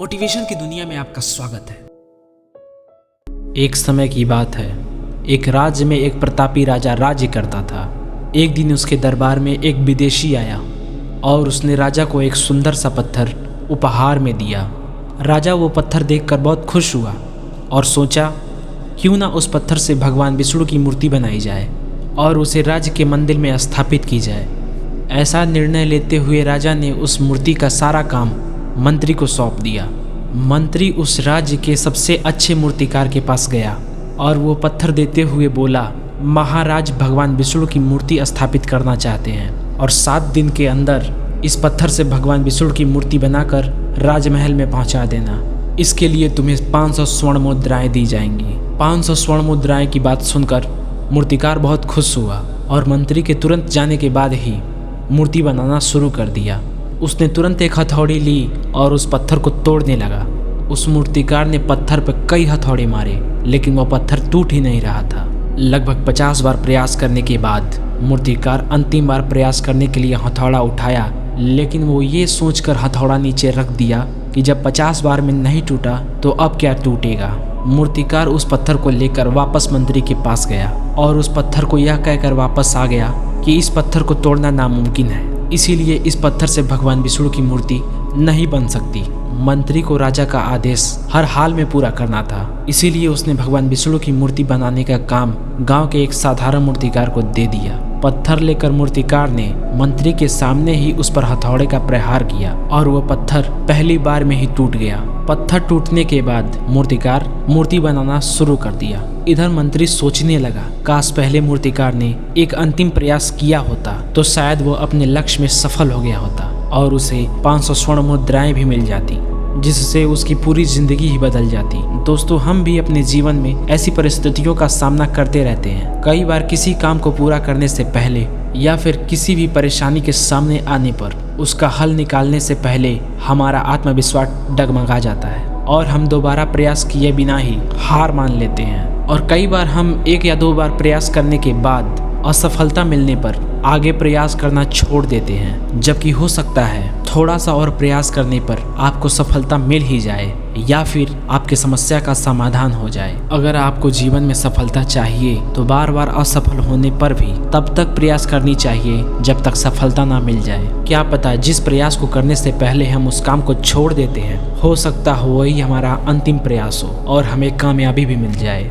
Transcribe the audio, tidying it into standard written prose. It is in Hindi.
मोटिवेशन की दुनिया में आपका स्वागत है। एक समय की बात है, एक राज्य में एक प्रतापी राजा राज्य करता था। एक दिन उसके दरबार में एक विदेशी आया और उसने राजा को एक सुंदर सा पत्थर उपहार में दिया। राजा वो पत्थर देखकर बहुत खुश हुआ और सोचा क्यों ना उस पत्थर से भगवान विष्णु की मूर्ति बनाई जाए और उसे राज्य के मंदिर में स्थापित की जाए। ऐसा निर्णय लेते हुए राजा ने उस मूर्ति का सारा काम मंत्री को सौंप दिया। मंत्री उस राज्य के सबसे अच्छे मूर्तिकार के पास गया और वो पत्थर देते हुए बोला, महाराज भगवान विष्णु की मूर्ति स्थापित करना चाहते हैं और 7 दिन के अंदर इस पत्थर से भगवान विष्णु की मूर्ति बनाकर राजमहल में पहुंचा देना। इसके लिए तुम्हें 500 स्वर्ण मुद्राएं दी जाएंगी। 500 स्वर्ण मुद्राएं की बात सुनकर मूर्तिकार बहुत खुश हुआ और मंत्री के तुरंत जाने के बाद ही मूर्ति बनाना शुरू कर दिया। उसने तुरंत एक हथौड़ी ली और उस पत्थर को तोड़ने लगा। उस मूर्तिकार ने पत्थर पर कई हथौड़े मारे लेकिन वह पत्थर टूट ही नहीं रहा था। लगभग 50 बार प्रयास करने के बाद मूर्तिकार अंतिम बार प्रयास करने के लिए हथौड़ा उठाया, लेकिन वो ये सोचकर हथौड़ा नीचे रख दिया कि जब 50 बार में नहीं टूटा तो अब क्या टूटेगा। मूर्तिकार उस पत्थर को लेकर वापस मंत्री के पास गया और उस पत्थर को यह कहकर वापस आ गया कि इस पत्थर को तोड़ना नामुमकिन है, इसीलिए इस पत्थर से भगवान विष्णु की मूर्ति नहीं बन सकती। मंत्री को राजा का आदेश हर हाल में पूरा करना था, इसीलिए उसने भगवान विष्णु की मूर्ति बनाने का काम गांव के एक साधारण मूर्तिकार को दे दिया। पत्थर लेकर मूर्तिकार ने मंत्री के सामने ही उस पर हथौड़े का प्रहार किया और वह पत्थर पहली बार में ही टूट गया। पत्थर टूटने के बाद मूर्तिकार मूर्ति बनाना शुरू कर दिया। इधर मंत्री सोचने लगा, काश पहले मूर्तिकार ने एक अंतिम प्रयास किया होता तो शायद वो अपने लक्ष्य में सफल हो गया होता और उसे 500 स्वर्ण मुद्राएं भी मिल जाती, जिससे उसकी पूरी जिंदगी ही बदल जाती। दोस्तों, हम भी अपने जीवन में ऐसी परिस्थितियों का सामना करते रहते हैं। कई बार किसी काम को पूरा करने से पहले या फिर किसी भी परेशानी के सामने आने पर उसका हल निकालने से पहले हमारा आत्मविश्वास डगमगा जाता है और हम दोबारा प्रयास किए बिना ही हार मान लेते हैं। और कई बार हम 1 या 2 बार प्रयास करने के बाद असफलता मिलने पर आगे प्रयास करना छोड़ देते हैं, जबकि हो सकता है थोड़ा सा और प्रयास करने पर आपको सफलता मिल ही जाए या फिर आपकी समस्या का समाधान हो जाए। अगर आपको जीवन में सफलता चाहिए तो बार बार असफल होने पर भी तब तक प्रयास करनी चाहिए जब तक सफलता ना मिल जाए। क्या पता जिस प्रयास को करने से पहले हम उस काम को छोड़ देते हैं, हो सकता हो वही हमारा अंतिम प्रयास हो और हमें कामयाबी भी मिल जाए।